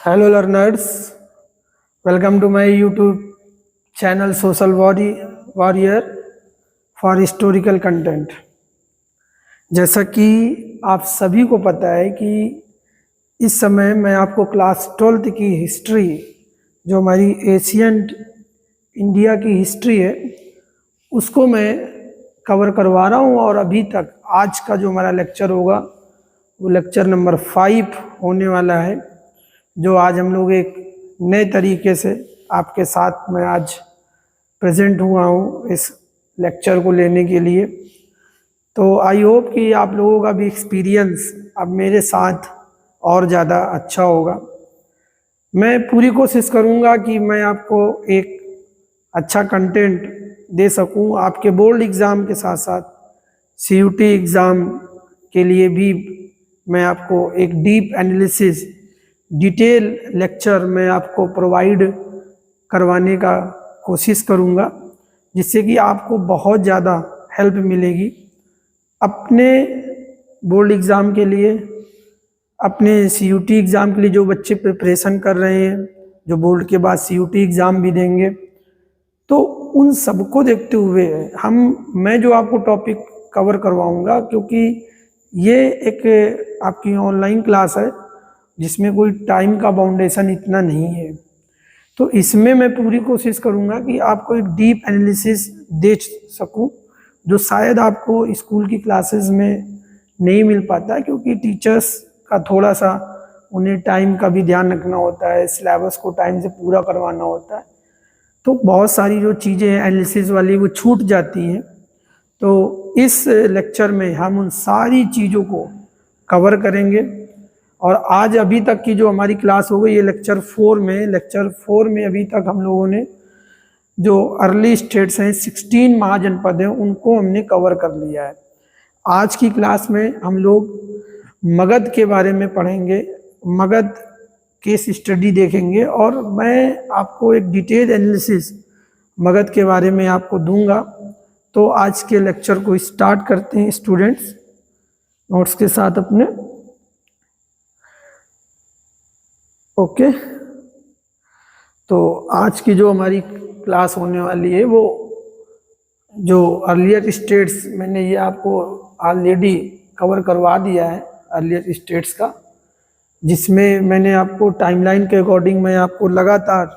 Hello learners, welcome to my YouTube channel Social Warrior for Historical Content। जैसा कि आप सभी को पता है कि इस समय मैं आपको क्लास 12th की हिस्ट्री, जो हमारी एशियंट इंडिया की हिस्ट्री है, उसको मैं कवर करवा रहा हूँ। और अभी तक आज का जो हमारा लेक्चर होगा वो लेक्चर नंबर 5 होने वाला है, जो आज हम लोग एक नए तरीके से आपके साथ में आज प्रेजेंट हुआ हूँ इस लेक्चर को लेने के लिए। तो आई होप कि आप लोगों का भी एक्सपीरियंस अब मेरे साथ और ज़्यादा अच्छा होगा। मैं पूरी कोशिश करूँगा कि मैं आपको एक अच्छा कंटेंट दे सकूँ। आपके बोर्ड एग्ज़ाम के साथ साथ CUT एग्ज़ाम के लिए भी मैं आपको एक डीप एनालिसिस, डिटेल लेक्चर मैं आपको प्रोवाइड करवाने का कोशिश करूँगा, जिससे कि आपको बहुत ज़्यादा हेल्प मिलेगी अपने बोर्ड एग्ज़ाम के लिए, अपने CUT एग्ज़ाम के लिए। जो बच्चे प्रिपरेशन कर रहे हैं, जो बोर्ड के बाद CUT एग्ज़ाम भी देंगे, तो उन सबको देखते हुए मैं जो आपको टॉपिक कवर करवाऊँगा, क्योंकि ये एक आपकी ऑनलाइन क्लास है जिसमें कोई टाइम का बाउंडेशन इतना नहीं है, तो इसमें मैं पूरी कोशिश करूँगा कि आपको एक डीप एनालिसिस दे सकूँ, जो शायद आपको स्कूल की क्लासेस में नहीं मिल पाता, क्योंकि टीचर्स का थोड़ा सा उन्हें टाइम का भी ध्यान रखना होता है, सिलेबस को टाइम से पूरा करवाना होता है, तो बहुत सारी जो चीज़ें हैं एनालिसिस वाली वो छूट जाती हैं। तो इस लेक्चर में हम उन सारी चीज़ों को कवर करेंगे। और आज अभी तक की जो हमारी क्लास हो गई ये लेक्चर 4 में अभी तक हम लोगों ने जो अर्ली स्टेट्स हैं, 16 महाजनपद हैं, उनको हमने कवर कर लिया है। आज की क्लास में हम लोग मगध के बारे में पढ़ेंगे, मगध केस स्टडी देखेंगे, और मैं आपको एक डिटेल एनालिसिस मगध के बारे में आपको दूंगा। तो आज के लेक्चर को स्टार्ट करते हैं स्टूडेंट्स, नोट्स के साथ अपने। ओके, तो आज की जो हमारी क्लास होने वाली है वो जो अर्लियर स्टेट्स, मैंने ये आपको ऑलरेडी कवर करवा दिया है अर्लियर स्टेट्स का, जिसमें मैंने आपको टाइमलाइन के अकॉर्डिंग मैं आपको लगातार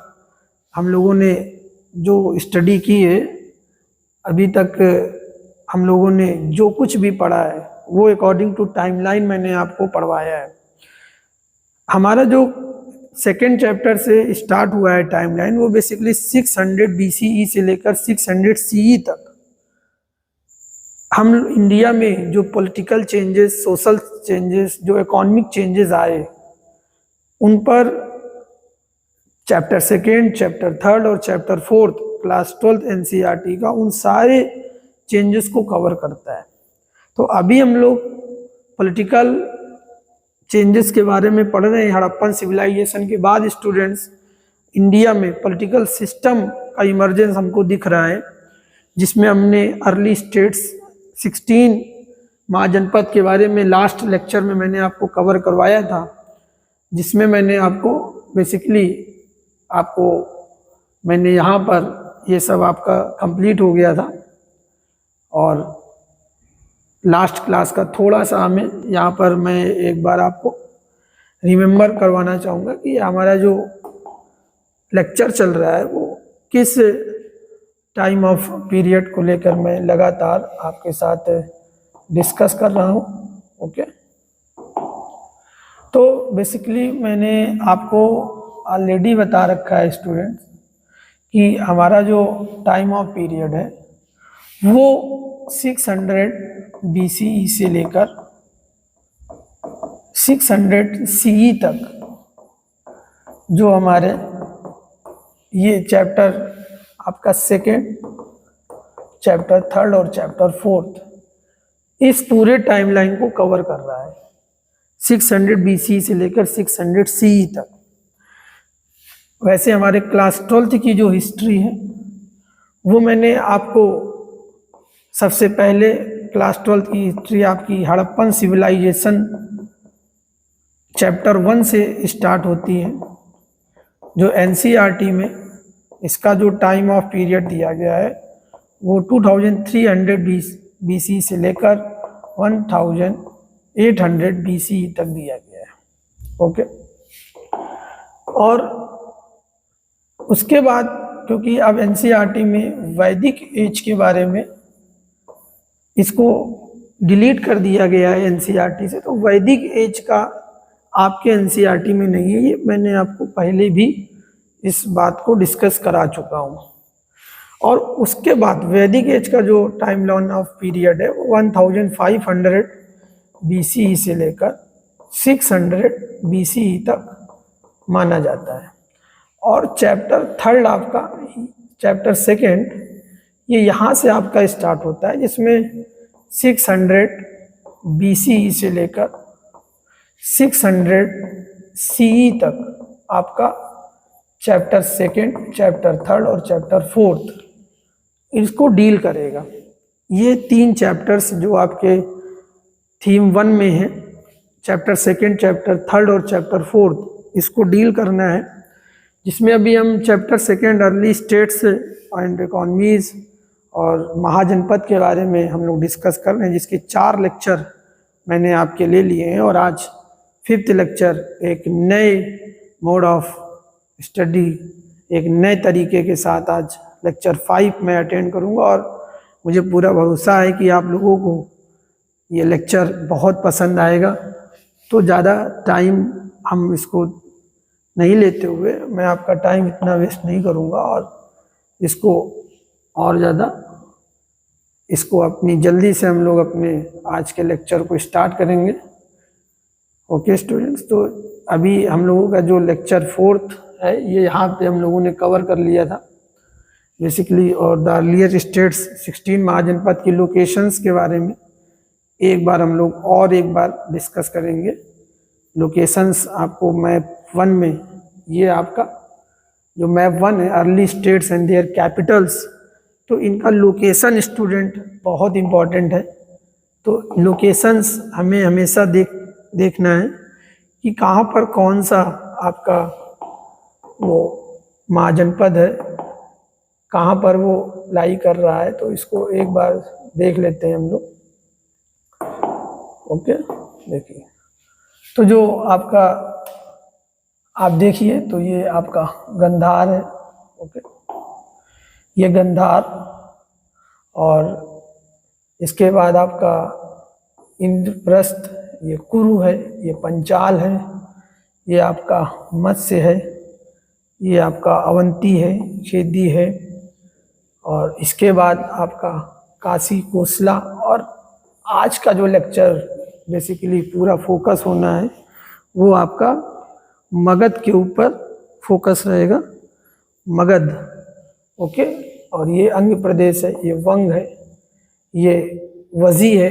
हम लोगों ने जो स्टडी की है अभी तक, हम लोगों ने जो कुछ भी पढ़ा है वो अकॉर्डिंग टू टाइमलाइन मैंने आपको पढ़वाया है। हमारा जो सेकेंड चैप्टर से स्टार्ट हुआ है टाइमलाइन, वो बेसिकली 600 BCE से लेकर 600 CE तक हम इंडिया में जो पॉलिटिकल चेंजेस, सोशल चेंजेस, जो इकोनॉमिक चेंजेस आए, उन पर चैप्टर 2, चैप्टर 3 और चैप्टर 4 क्लास 12 NCERT का उन सारे चेंजेस को कवर करता है। तो अभी हम लोग पॉलिटिकल चेंजेस के बारे में पढ़ रहे हैं। हड़प्पन सिविलाइजेशन के बाद स्टूडेंट्स इंडिया में पॉलिटिकल सिस्टम का इमर्जेंस हमको दिख रहा है, जिसमें हमने अर्ली स्टेट्स 16 महाजनपद के बारे में लास्ट लेक्चर में मैंने आपको कवर करवाया था, जिसमें मैंने आपको बेसिकली मैंने यहाँ पर ये सब आपका कंप्लीट हो गया था। और लास्ट क्लास का थोड़ा सा हमें यहाँ पर मैं एक बार आपको रिमेम्बर करवाना चाहूँगा कि हमारा जो लेक्चर चल रहा है वो किस टाइम ऑफ पीरियड को लेकर मैं लगातार आपके साथ डिस्कस कर रहा हूँ। ओके, तो बेसिकली मैंने आपको ऑलरेडी बता रखा है स्टूडेंट्स कि हमारा जो टाइम ऑफ पीरियड है वो 600 BCE से लेकर 600 CE तक जो हमारे ये चैप्टर आपका 2nd, चैप्टर 3 और चैप्टर 4 इस पूरे टाइमलाइन को कवर कर रहा है, 600 BCE से लेकर 600 CE तक। वैसे हमारे क्लास 12th की जो हिस्ट्री है वो मैंने आपको सबसे पहले क्लास 12th की हिस्ट्री आपकी हड़प्पन सिविलाइजेशन चैप्टर 1 से स्टार्ट होती है, जो एनसीईआरटी में इसका जो टाइम ऑफ पीरियड दिया गया है वो 2300 बीसी से लेकर 1800 बीसी तक दिया गया है। ओके, और उसके बाद क्योंकि अब एनसीईआरटी में वैदिक एज के बारे में इसको डिलीट कर दिया गया है एनसीईआरटी से, तो वैदिक एज का आपके एनसीईआरटी में नहीं है। ये मैंने आपको पहले भी इस बात को डिस्कस करा चुका हूँ। और उसके बाद वैदिक एज का जो टाइम लाइन ऑफ पीरियड है वो 1500 बीसीई से लेकर 600 बीसीई तक माना जाता है। और चैप्टर थर्ड आपका, चैप्टर सेकेंड, ये यहाँ से आपका स्टार्ट होता है, जिसमें 600 बीसीई से लेकर 600 सीई तक आपका चैप्टर सेकेंड, चैप्टर थर्ड और चैप्टर फोर्थ इसको डील करेगा। ये 3 चैप्टर्स जो आपके थीम 1 में है, चैप्टर सेकेंड, चैप्टर थर्ड और चैप्टर फोर्थ, इसको डील करना है। जिसमें अभी हम chapter second early states and economies और महाजनपद के बारे में हम लोग डिस्कस कर रहे हैं, जिसके 4 लेक्चर मैंने आपके ले लिए हैं। और आज 5th लेक्चर एक नए मोड ऑफ स्टडी, एक नए तरीके के साथ आज लेक्चर 5 मैं अटेंड करूंगा। और मुझे पूरा भरोसा है कि आप लोगों को ये लेक्चर बहुत पसंद आएगा। तो ज़्यादा टाइम हम इसको नहीं लेते हुए, मैं आपका टाइम इतना वेस्ट नहीं करूंगा और इसको और ज़्यादा इसको अपनी जल्दी से हम लोग अपने आज के लेक्चर को स्टार्ट करेंगे। ओके स्टूडेंट्स, तो अभी हम लोगों का जो लेक्चर 4th है ये यहाँ पे हम लोगों ने कवर कर लिया था बेसिकली। और द अर्लियर स्टेट्स 16 महाजनपद की लोकेशंस के बारे में एक बार हम लोग और एक बार डिस्कस करेंगे। लोकेशंस आपको मैप 1 में, ये आपका जो मैप 1 है, early states and there Capitals, तो इनका लोकेशन स्टूडेंट बहुत इम्पॉर्टेंट है। तो लोकेशंस हमें हमेशा देखना है कि कहाँ पर कौन सा आपका वो महाजनपद है, कहाँ पर वो लाई कर रहा है। तो इसको एक बार देख लेते हैं हम लोग। ओके, देखिए, तो जो आपका आप देखिए, तो ये आपका गंधार है। ओके, ये गंधार, और इसके बाद आपका इंद्रप्रस्थ, ये कुरु है, ये पंचाल है, ये आपका मत्स्य है, ये आपका अवंती है, चेदी है, और इसके बाद आपका काशी कोसला। और आज का जो लेक्चर बेसिकली पूरा फोकस होना है वो आपका मगध के ऊपर फोकस रहेगा, मगध। ओके, और ये अंग प्रदेश है, ये वंग है, ये वजी है।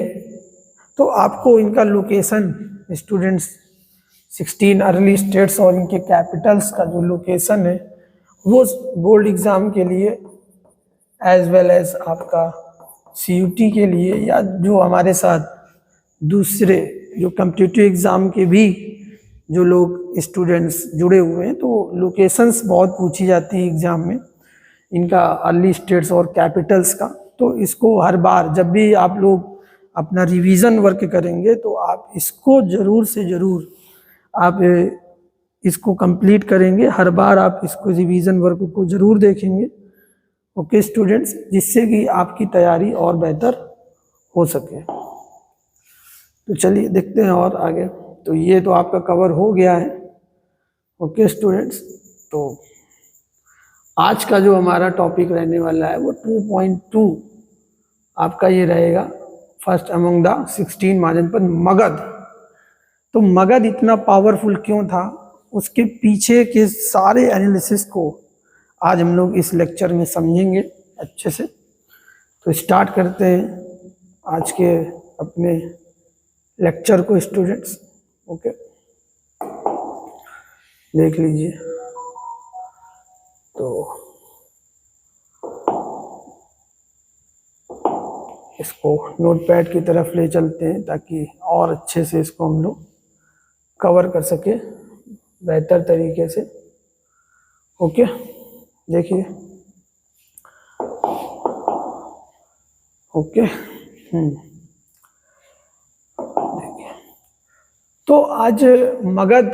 तो आपको इनका लोकेशन स्टूडेंट्स 16 अर्ली स्टेट्स और इनके कैपिटल्स का जो लोकेशन है वो बोर्ड एग्ज़ाम के लिए एज वेल एज आपका सीयूटी के लिए, या जो हमारे साथ दूसरे जो कॉम्पिटिटिव एग्ज़ाम के भी जो लोग स्टूडेंट्स जुड़े हुए हैं, तो लोकेशंस बहुत पूछी जाती है एग्ज़ाम में इनका, अर्ली स्टेट्स और कैपिटल्स का। तो इसको हर बार जब भी आप लोग अपना रिवीजन वर्क करेंगे तो आप इसको ज़रूर से ज़रूर आप इसको कंप्लीट करेंगे। हर बार आप इसको रिवीजन वर्क को ज़रूर देखेंगे। ओके स्टूडेंट्स, जिससे कि आपकी तैयारी और बेहतर हो सके। तो चलिए देखते हैं और आगे। तो ये तो आपका कवर हो गया है। ओके स्टूडेंट्स, तो आज का जो हमारा टॉपिक रहने वाला है वो 2.2 आपका ये रहेगा, फर्स्ट अमंग द 16 महाजनपद, मगध। तो मगध इतना पावरफुल क्यों था, उसके पीछे के सारे एनालिसिस को आज हम लोग इस लेक्चर में समझेंगे अच्छे से। तो स्टार्ट करते हैं आज के अपने लेक्चर को स्टूडेंट्स। ओके, देख लीजिए। तो इसको नोटपैड की तरफ ले चलते हैं ताकि और अच्छे से इसको हम लोग कवर कर सके बेहतर तरीके से। ओके, देखिए, ओके। देखिए, तो आज मगध,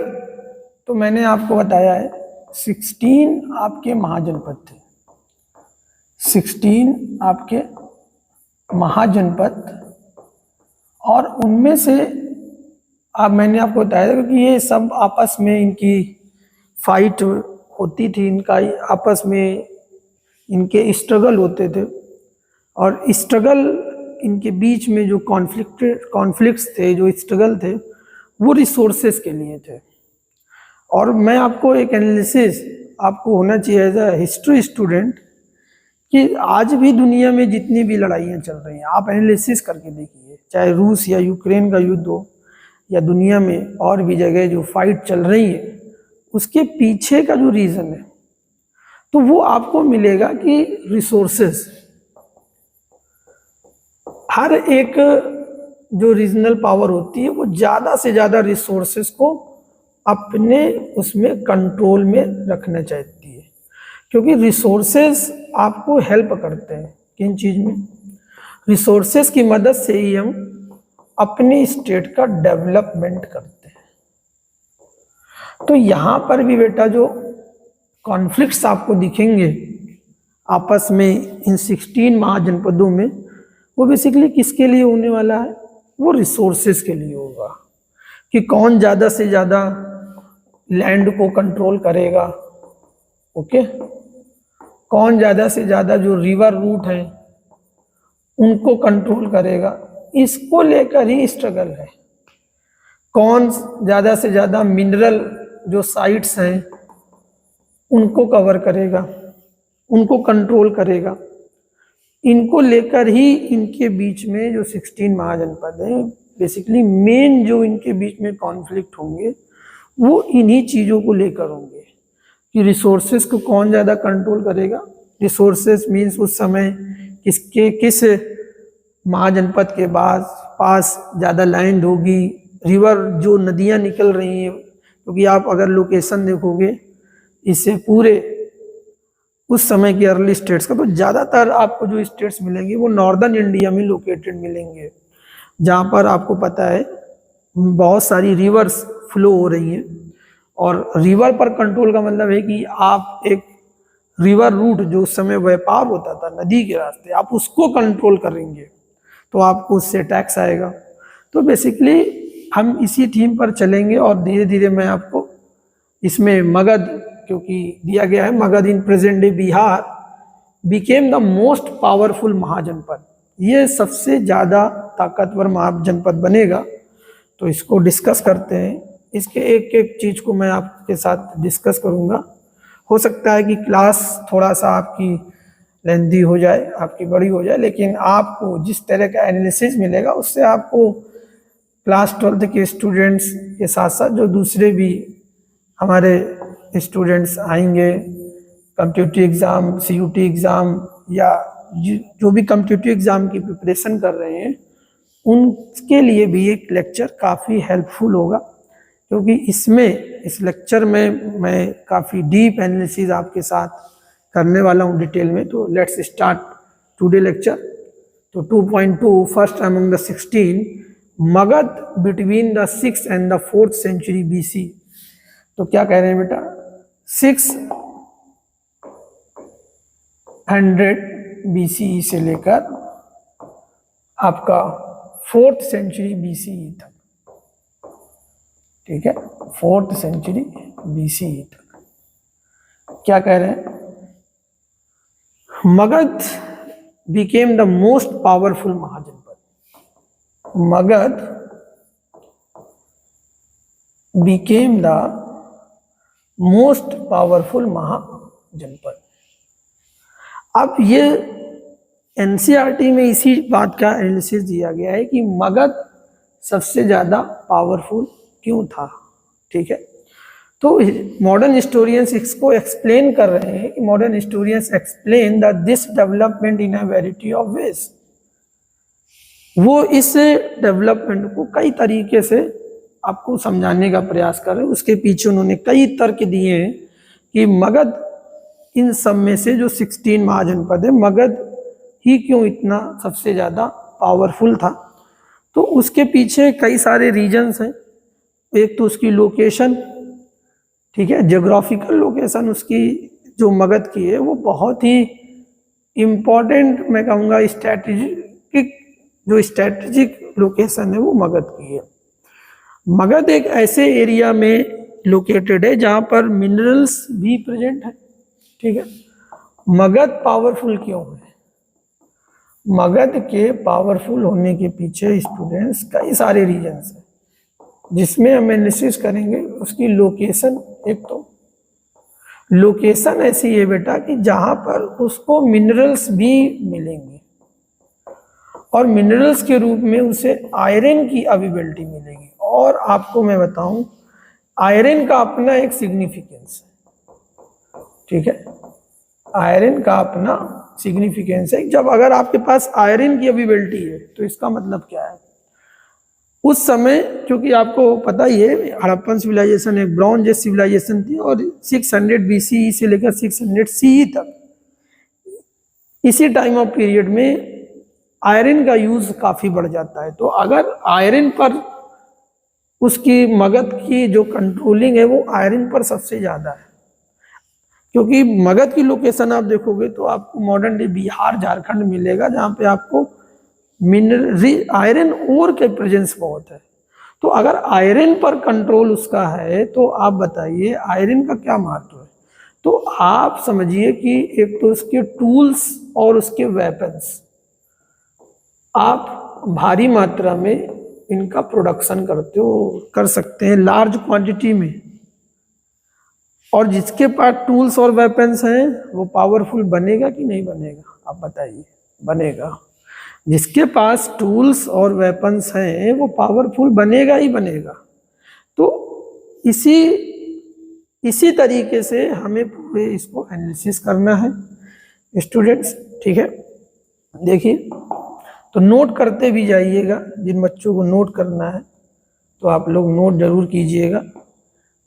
तो मैंने आपको बताया है 16 आपके महाजनपद थे, 16 आपके महाजनपद, और उनमें से अब मैंने आपको बताया था क्योंकि ये सब आपस में इनकी फाइट होती थी, इनका आपस में इनके स्ट्रगल होते थे, और स्ट्रगल इनके बीच में जो कॉन्फ्लिक्ट्स थे, जो स्ट्रगल थे, वो रिसोर्सेज के लिए थे। और मैं आपको एक एनालिसिस आपको होना चाहिए एज अ हिस्ट्री स्टूडेंट कि आज भी दुनिया में जितनी भी लड़ाइयाँ चल रही हैं, आप एनालिसिस करके देखिए, चाहे रूस या यूक्रेन का युद्ध हो या दुनिया में और भी जगह जो फाइट चल रही है, उसके पीछे का जो रीज़न है, तो वो आपको मिलेगा कि रिसोर्सेस, हर एक जो रीजनल पावर होती है वो ज़्यादा से ज़्यादा रिसोर्सेस को अपने उसमें कंट्रोल में रखना चाहती है, क्योंकि रिसोर्सेस आपको हेल्प करते हैं किन चीज़ में, रिसोर्सेस की मदद से ही हम अपनी स्टेट का डेवलपमेंट करते हैं। तो यहाँ पर भी बेटा जो कॉन्फ्लिक्ट्स आपको दिखेंगे आपस में इन 16 महाजनपदों में, वो बेसिकली किसके लिए होने वाला है, वो रिसोर्सेस के लिए होगा कि कौन ज़्यादा से ज़्यादा लैंड को कंट्रोल करेगा, ओके, कौन ज़्यादा से ज़्यादा जो रिवर रूट है उनको कंट्रोल करेगा, इसको लेकर ही स्ट्रगल है। कौन ज़्यादा से ज़्यादा मिनरल जो साइट्स हैं उनको कवर करेगा, उनको कंट्रोल करेगा, इनको लेकर ही इनके बीच में जो 16 महाजनपद हैं, बेसिकली मेन जो इनके बीच में कॉन्फ्लिक्ट होंगे वो इन्हीं चीज़ों को लेकर होंगे कि रिसोर्सेज को कौन ज़्यादा कंट्रोल करेगा। रिसोर्सेज मीन्स उस समय किस महाजनपद के पास ज़्यादा लैंड होगी, रिवर जो नदियाँ निकल रही हैं, क्योंकि आप अगर लोकेशन देखोगे इससे पूरे उस समय के अर्ली स्टेट्स का, तो ज़्यादातर आपको जो स्टेट्स मिलेंगे वो नॉर्दर्न इंडिया में लोकेटेड मिलेंगे, जहाँ पर आपको पता है बहुत सारी रिवर्स फ्लो हो रही हैं। और रिवर पर कंट्रोल का मतलब है कि आप एक रिवर रूट जो उस समय व्यापार होता था नदी के रास्ते, आप उसको कंट्रोल करेंगे तो आपको उससे टैक्स आएगा। तो बेसिकली हम इसी थीम पर चलेंगे और धीरे धीरे मैं आपको इसमें मगध, क्योंकि दिया गया है Magadh in present day Bihar became the most powerful mahajanapada, ये सबसे ज़्यादा ताकतवर महाजनपद बनेगा। तो इसको डिस्कस करते हैं, इसके एक एक चीज़ को मैं आपके साथ डिस्कस करूँगा। हो सकता है कि क्लास थोड़ा सा आपकी लेंथी हो जाए, आपकी बड़ी हो जाए, लेकिन आपको जिस तरह का एनालिसिस मिलेगा उससे आपको क्लास 12th के स्टूडेंट्स के साथ साथ जो दूसरे भी हमारे स्टूडेंट्स आएंगे, कम्पिटिटिव एग्ज़ाम, CUT एग्ज़ाम या जो भी कम्पिटिटिव एग्ज़ाम की प्रिपरेशन कर रहे हैं, उनके लिए भी एक लेक्चर काफ़ी हेल्पफुल होगा, क्योंकि इस लेक्चर में मैं काफ़ी डीप एनालिसिस आपके साथ करने वाला हूँ डिटेल में। तो लेट्स स्टार्ट टुडे लेक्चर। तो 2.2 first among the 16 Magadh between the 6th and the 4th century BC। तो क्या कह रहे हैं बेटा, 600 BCE से लेकर आपका 4th century BCE तक, ठीक है, 4th century BCE तक क्या कह रहे हैं, Magadh became the most powerful mahajanapada, Magadh became the most powerful mahajanapada. अब ये NCERT में इसी बात का एनालिसिस दिया गया है कि मगध सबसे ज़्यादा पावरफुल क्यों था, ठीक है। तो मॉडर्न हिस्टोरियंस इसको एक्सप्लेन कर रहे हैं कि modern historians explain that this development in a variety of ways. वो इस डेवलपमेंट को कई तरीके से आपको समझाने का प्रयास कर रहे हैं। उसके पीछे उन्होंने कई तर्क दिए हैं कि मगध इन सब में से जो 16 महाजनपद है, मगध ही क्यों इतना सबसे ज़्यादा पावरफुल था? तो उसके पीछे कई सारे रीजन्स हैं। एक तो उसकी लोकेशन, ठीक है, ज्योग्राफिकल लोकेशन उसकी जो मगध की है वो बहुत ही इम्पोर्टेंट, मैं कहूँगा स्ट्रैटेजिक, जो स्ट्रैटेजिक लोकेशन है वो मगध की है। मगध एक ऐसे एरिया में लोकेटेड है जहाँ पर मिनरल्स भी प्रेजेंट है, ठीक है। मगध पावरफुल क्यों है? मगध के पावरफुल होने के पीछे स्टूडेंट्स कई सारे रीजन्स हैं, जिसमें हम एनालिसिस करेंगे उसकी लोकेशन। एक तो लोकेशन ऐसी है बेटा कि जहाँ पर उसको मिनरल्स भी मिलेंगे और मिनरल्स के रूप में उसे आयरन की अवेलेबिलिटी मिलेगी। और आपको मैं बताऊं, आयरन का अपना एक सिग्निफिकेंस है, ठीक है, आयरन का अपना सिग्निफिकेंस है। जब अगर आपके पास आयरन की अवेलेबिलिटी है तो इसका मतलब क्या है? उस समय, क्योंकि आपको पता ही है, हड़प्पन सिविलाइजेशन एक ब्रॉन्ज एज सिविलाइजेशन थी और 600 BCE से लेकर 600 CE तक, इसी टाइम ऑफ पीरियड में आयरन का यूज काफी बढ़ जाता है। तो अगर आयरन पर उसकी मगध की जो कंट्रोलिंग है वो आयरन पर सबसे ज्यादा है, क्योंकि मगध की लोकेशन आप देखोगे तो आपको मॉडर्न डे बिहार, झारखंड मिलेगा, जहाँ पे आपको मिनरल आयरन ओर के प्रेजेंस बहुत है। तो अगर आयरन पर कंट्रोल उसका है तो आप बताइए आयरन का क्या महत्व है? तो आप समझिए कि एक तो उसके टूल्स और उसके वेपन्स, आप भारी मात्रा में इनका प्रोडक्शन कर सकते हैं लार्ज क्वांटिटी में। और जिसके पास टूल्स और वेपन्स हैं वो पावरफुल बनेगा कि नहीं बनेगा? आप बताइए। बनेगा। जिसके पास टूल्स और वेपन्स हैं वो पावरफुल बनेगा ही बनेगा। तो इसी तरीके से हमें पूरे इसको एनालिसिस करना है स्टूडेंट्स, ठीक है। देखिए, तो नोट करते भी जाइएगा, जिन बच्चों को नोट करना है तो आप लोग नोट जरूर कीजिएगा,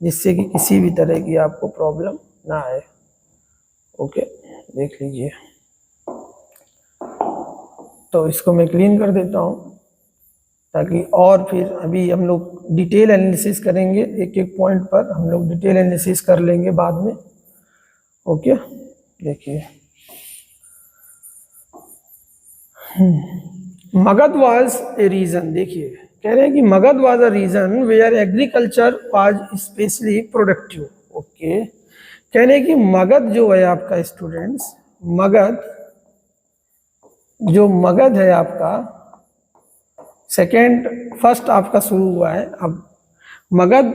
जिससे कि किसी भी तरह की आपको प्रॉब्लम ना आए। ओके, देख लीजिए। तो इसको मैं क्लीन कर देता हूँ ताकि, और फिर अभी हम लोग डिटेल एनालिसिस करेंगे, एक एक पॉइंट पर हम लोग डिटेल एनालिसिस कर लेंगे बाद में। ओके, देखिए, मगध वाज ए रीजन। देखिए, कह रहे हैं कि Magadh was a region where agriculture was specially productive. Okay, कह रहे हैं कि मगध जो है आपका स्टूडेंट्स, मगध है आपका, फर्स्ट आपका शुरू हुआ है। अब Magadh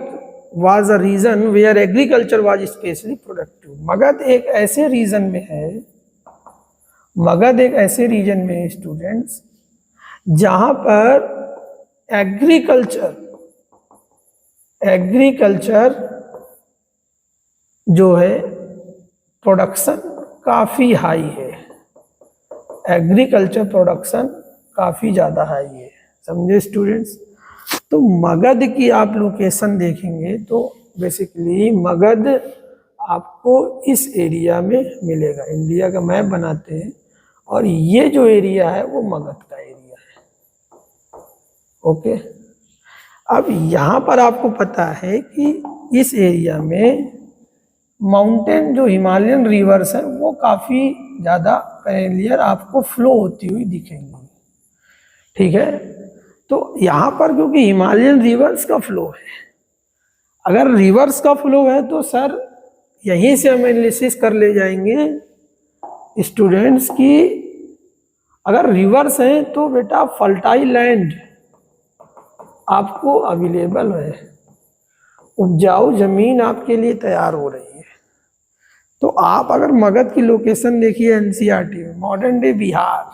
was a region where agriculture was specially productive. Magadh एक ऐसे रीजन में है, मगध एक ऐसे रीजन में है स्टूडेंट्स जहां पर एग्रीकल्चर जो है प्रोडक्शन काफी हाई है। एग्रीकल्चर प्रोडक्शन काफी ज्यादा हाई है, समझे स्टूडेंट्स। तो मगध की आप लोकेशन देखेंगे तो बेसिकली मगध आपको इस एरिया में मिलेगा। इंडिया का मैप बनाते हैं और ये जो एरिया है वो मगध का एरिया है। ओके, अब यहाँ पर आपको पता है कि इस एरिया में माउंटेन, जो हिमालयन रिवर्स है, वो काफ़ी ज़्यादा पेरिलियर आपको फ्लो होती हुई दिखेंगी, ठीक है। तो यहाँ पर क्योंकि हिमालयन रिवर्स का फ्लो है, अगर रिवर्स का फ्लो है तो सर यहीं से हम एनालिसिस कर ले जाएंगे स्टूडेंट्स की, अगर रिवर्स है तो बेटा फर्टाइल लैंड आपको अवेलेबल है, उपजाऊ जमीन आपके लिए तैयार हो रही है। तो आप अगर मगध की लोकेशन देखिए एनसीईआरटी में, मॉडर्न डे बिहार,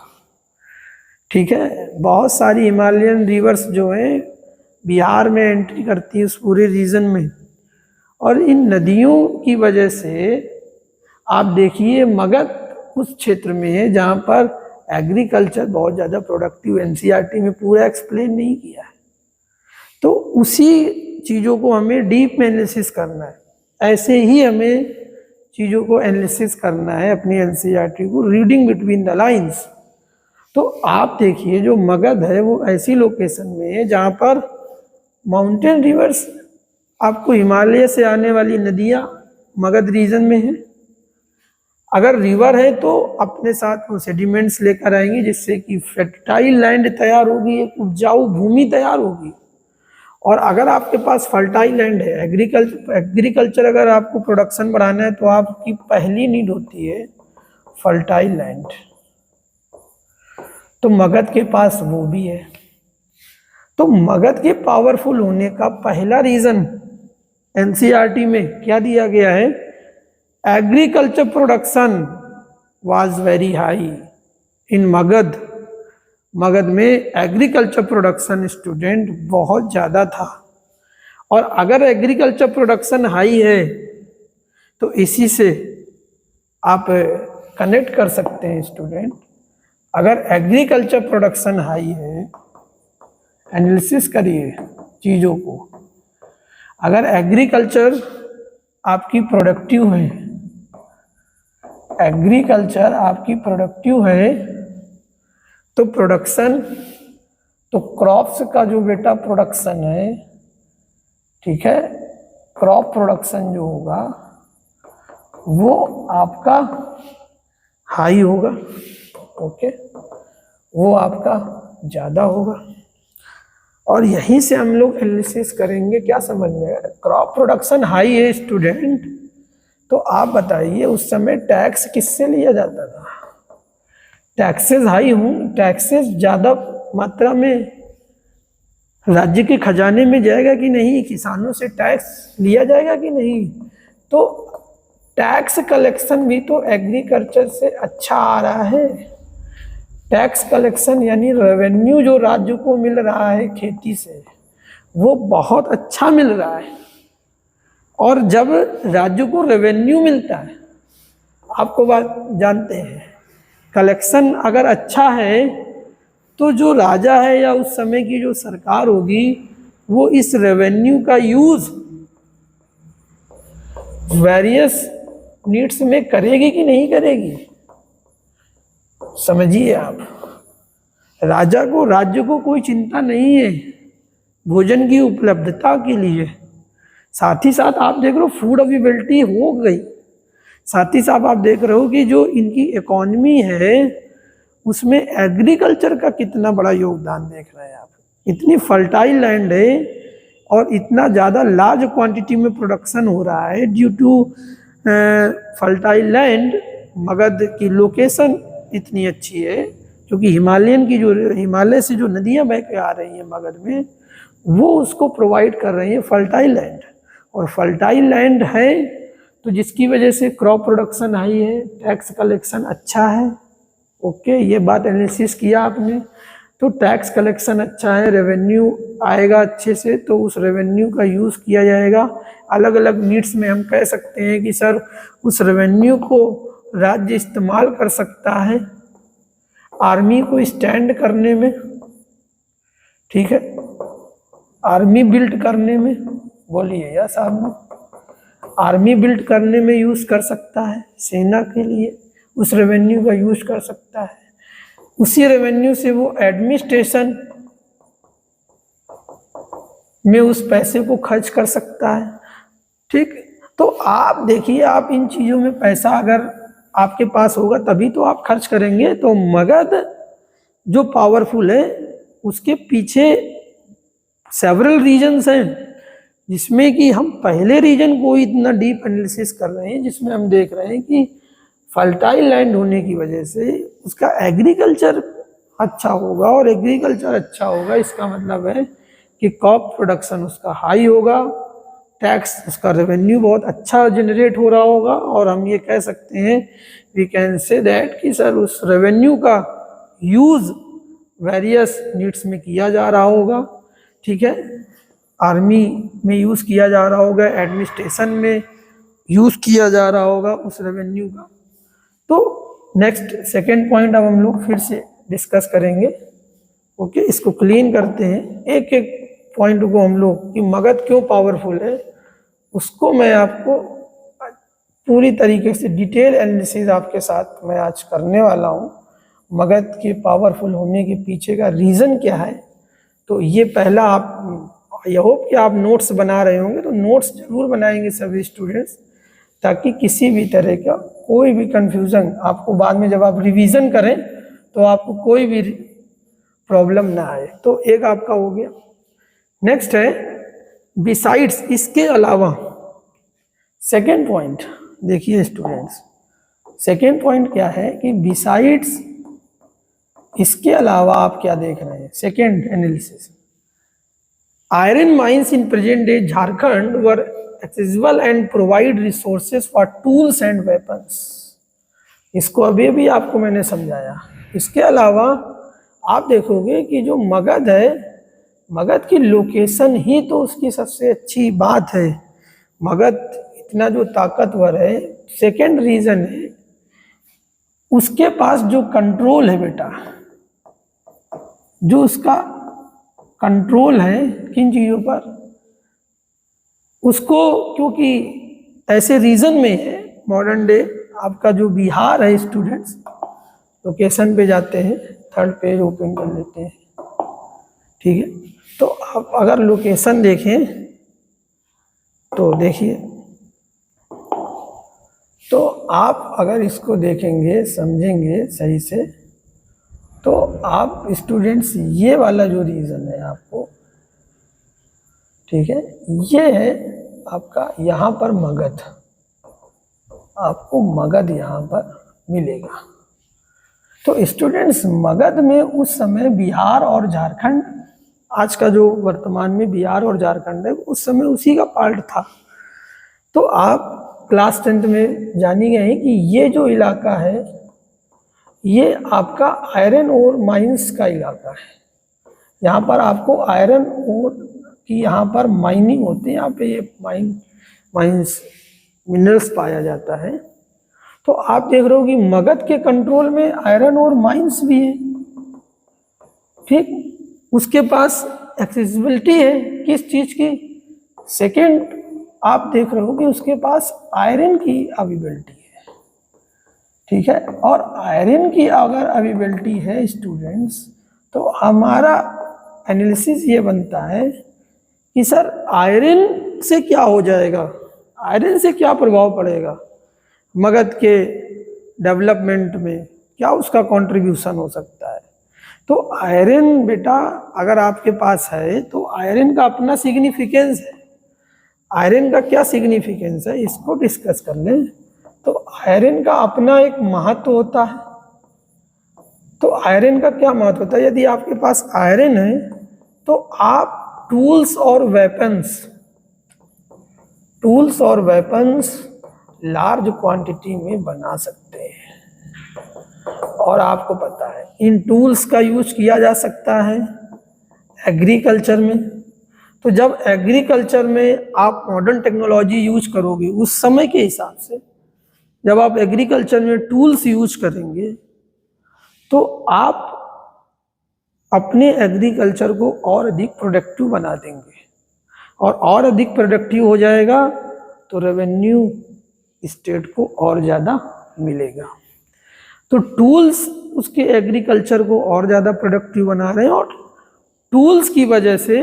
ठीक है, बहुत सारी हिमालयन रिवर्स जो हैं बिहार में एंट्री करती है उस पूरे रीजन में, और इन नदियों की वजह से आप देखिए मगध उस क्षेत्र में है जहाँ पर एग्रीकल्चर बहुत ज़्यादा प्रोडक्टिव। एनसीईआरटी में पूरा एक्सप्लेन नहीं किया है, तो उसी चीज़ों को हमें डीप में एनालिसिस करना है। ऐसे ही हमें चीज़ों को एनालिसिस करना है अपनी एनसीईआरटी को, रीडिंग बिटवीन द लाइंस। तो आप देखिए जो मगध है वो ऐसी लोकेशन में है जहाँ पर माउंटेन रिवर्स, आपको हिमालय से आने वाली नदियाँ मगध रीजन में है। अगर रिवर है तो अपने साथ वो सेडिमेंट्स लेकर आएंगे, जिससे कि फर्टाइल लैंड तैयार होगी, एक उपजाऊ भूमि तैयार होगी। और अगर आपके पास फर्टाइल लैंड है, एग्रीकल्चर अगर आपको प्रोडक्शन बढ़ाना है तो आपकी पहली नीड होती है फर्टाइल लैंड। तो मगध के पास वो भी है। तो मगध के पावरफुल होने का पहला रीजन एनसीईआरटी में क्या दिया गया है, agriculture production was very high in Magadh. Magadh में एग्रीकल्चर प्रोडक्शन स्टूडेंट बहुत ज़्यादा था। और अगर एग्रीकल्चर प्रोडक्शन हाई है तो इसी से आप कनेक्ट कर सकते हैं स्टूडेंट। अगर एग्रीकल्चर प्रोडक्शन हाई है, एनालिसिस करिए चीज़ों को, अगर एग्रीकल्चर आपकी प्रोडक्टिव है, एग्रीकल्चर आपकी प्रोडक्टिव है तो प्रोडक्शन, तो क्रॉप्स का जो बेटा प्रोडक्शन है, ठीक है, क्रॉप प्रोडक्शन जो होगा वो आपका हाई होगा, ओके, वो आपका ज़्यादा होगा। और यहीं से हम लोग एनालिसिस करेंगे, क्या समझ में, क्रॉप प्रोडक्शन हाई है स्टूडेंट, तो आप बताइए उस समय टैक्स किससे लिया जाता था। टैक्सेस हाई हों, टैक्सेस ज़्यादा मात्रा में राज्य के खजाने में जाएगा कि नहीं, किसानों से टैक्स लिया जाएगा कि नहीं। तो टैक्स कलेक्शन भी तो एग्रीकल्चर से अच्छा आ रहा है। टैक्स कलेक्शन यानी रेवेन्यू जो राज्य को मिल रहा है खेती से, वो बहुत अच्छा मिल रहा है। और जब राज्य को रेवेन्यू मिलता है, आपको बात जानते हैं, कलेक्शन अगर अच्छा है तो जो राजा है या उस समय की जो सरकार होगी वो इस रेवेन्यू का यूज वेरियस नीड्स में करेगी कि नहीं करेगी। समझिए आप, राज्य को कोई चिंता नहीं है भोजन की उपलब्धता के लिए। साथ ही साथ आप देख रहे हो फूड अवेलेबिलिटी हो गई, साथ ही साथ आप देख रहे हो कि जो इनकी इकोनॉमी है उसमें एग्रीकल्चर का कितना बड़ा योगदान देख रहे हैं आप। इतनी फर्टाइल लैंड है और इतना ज़्यादा लार्ज क्वांटिटी में प्रोडक्शन हो रहा है due to fertile land. Magadh की लोकेशन इतनी अच्छी है क्योंकि हिमालय से जो नदियाँ बह के आ रही हैं मगध में, वो उसको प्रोवाइड कर रही है फर्टाइल लैंड। और फर्टाइल लैंड है तो जिसकी वजह से क्रॉप प्रोडक्शन हाई है, टैक्स कलेक्शन अच्छा है, ओके, ये बात एनालिसिस किया आपने। तो टैक्स कलेक्शन अच्छा है, रेवेन्यू आएगा अच्छे से, तो उस रेवेन्यू का यूज़ किया जाएगा अलग अलग नीड्स में। हम कह सकते हैं कि सर उस रेवेन्यू को राज्य इस्तेमाल कर सकता है आर्मी को स्टैंड करने में, ठीक है, आर्मी बिल्ड करने में, बोलिए या साहब, आर्मी बिल्ड करने में यूज़ कर सकता है, सेना के लिए उस रेवेन्यू का यूज़ कर सकता है। उसी रेवेन्यू से वो एडमिनिस्ट्रेशन में उस पैसे को खर्च कर सकता है, ठीक। तो आप देखिए, आप इन चीज़ों में पैसा अगर आपके पास होगा तभी तो आप खर्च करेंगे। तो मगध जो पावरफुल है उसके पीछे सेवरल रीजन्स हैं, जिसमें कि हम पहले रीजन को इतना डीप एनालिसिस कर रहे हैं, जिसमें हम देख रहे हैं कि फर्टाइल लैंड होने की वजह से उसका एग्रीकल्चर अच्छा होगा। और एग्रीकल्चर अच्छा होगा इसका मतलब है कि क्रॉप प्रोडक्शन उसका हाई होगा, टैक्स उसका रेवेन्यू बहुत अच्छा जनरेट हो रहा होगा। और हम ये कह सकते हैं, वी कैन से दैट कि सर उस रेवेन्यू का यूज़ वेरियस नीड्स में किया जा रहा होगा, ठीक है, आर्मी में यूज़ किया जा रहा होगा, एडमिनिस्ट्रेशन में यूज़ किया जा रहा होगा उस रेवेन्यू का। तो नेक्स्ट सेकेंड पॉइंट अब हम लोग फिर से डिस्कस करेंगे, ओके। इसको क्लीन करते हैं, एक एक पॉइंट को हम लोग कि मगध क्यों पावरफुल है उसको मैं आपको पूरी तरीके से डिटेल एनालिसिस आपके साथ मैं आज करने वाला हूँ। मगध के पावरफुल होने के पीछे का रीज़न क्या है, तो ये पहला आप आई होप कि आप नोट्स बना रहे होंगे, तो नोट्स जरूर बनाएंगे सभी स्टूडेंट्स, ताकि किसी भी तरह का कोई भी कंफ्यूजन आपको बाद में जब आप रिवीजन करें तो आपको कोई भी प्रॉब्लम ना आए। तो एक आपका हो गया। नेक्स्ट है बिसाइड्स, इसके अलावा सेकेंड पॉइंट देखिए स्टूडेंट्स, सेकेंड पॉइंट क्या है कि बिसाइड्स, इसके अलावा आप क्या देख रहे हैं, second analysis, iron mines in present day Jharkhand were accessible and provide resources for tools and weapons. इसको अभी भी आपको मैंने समझाया। इसके अलावा आप देखोगे कि जो मगध है, मगध की लोकेशन ही तो उसकी सबसे अच्छी बात है। मगध इतना जो ताकतवर है, सेकेंड रीजन है उसके पास जो कंट्रोल है बेटा, जो उसका कंट्रोल है किन चीज़ों पर, उसको क्योंकि ऐसे रीजन में है मॉडर्न डे आपका जो बिहार है स्टूडेंट्स, लोकेशन पे जाते हैं, थर्ड पेज ओपन कर लेते हैं, ठीक है। तो आप अगर लोकेशन देखें तो देखिए, तो आप अगर इसको देखेंगे समझेंगे सही से, तो आप स्टूडेंट्स ये वाला जो रीज़न है आपको, ठीक है, ये है आपका यहाँ पर मगध, आपको मगध यहाँ पर मिलेगा। तो स्टूडेंट्स मगध में उस समय बिहार और झारखंड, आज का जो वर्तमान में बिहार और झारखंड है, उस समय उसी का पार्ट था। तो आप क्लास 10th में जानी गए हैं कि ये जो इलाका है ये आपका आयरन और माइंस का इलाका है। यहाँ पर आपको आयरन और की यहाँ पर माइनिंग होती है, यहाँ पे ये माइंस मिनरल्स पाया जाता है। तो आप देख रहे हो कि मगध के कंट्रोल में आयरन और माइंस भी है, ठीक। उसके पास एक्सेसिबिलिटी है किस चीज़ की, सेकेंड आप देख रहे हो कि उसके पास आयरन की अवेलेबिलिटी है, ठीक है। और आयरन की अगर अवेलेबिलिटी है स्टूडेंट्स, तो हमारा एनालिसिस ये बनता है कि सर आयरन से क्या हो जाएगा, आयरन से क्या प्रभाव पड़ेगा मगध के डेवलपमेंट में, क्या उसका कंट्रीब्यूशन हो सकता है। तो आयरन बेटा अगर आपके पास है तो आयरन का अपना सिग्निफिकेंस है। आयरन का क्या सिग्निफिकेंस है इसको डिस्कस कर लें। तो आयरन का अपना एक महत्व होता है। तो आयरन का क्या महत्व होता है, यदि आपके पास आयरन है तो आप टूल्स और वेपन्स लार्ज क्वांटिटी में बना सकते हैं। और आपको पता है इन टूल्स का यूज किया जा सकता है एग्रीकल्चर में। तो जब एग्रीकल्चर में आप मॉडर्न टेक्नोलॉजी यूज करोगे, उस समय के हिसाब से जब आप एग्रीकल्चर में टूल्स यूज करेंगे तो आप अपने एग्रीकल्चर को और अधिक प्रोडक्टिव बना देंगे, और अधिक प्रोडक्टिव हो जाएगा तो रेवेन्यू स्टेट को और ज़्यादा मिलेगा। तो टूल्स उसके एग्रीकल्चर को और ज़्यादा प्रोडक्टिव बना रहे हैं। और टूल्स की वजह से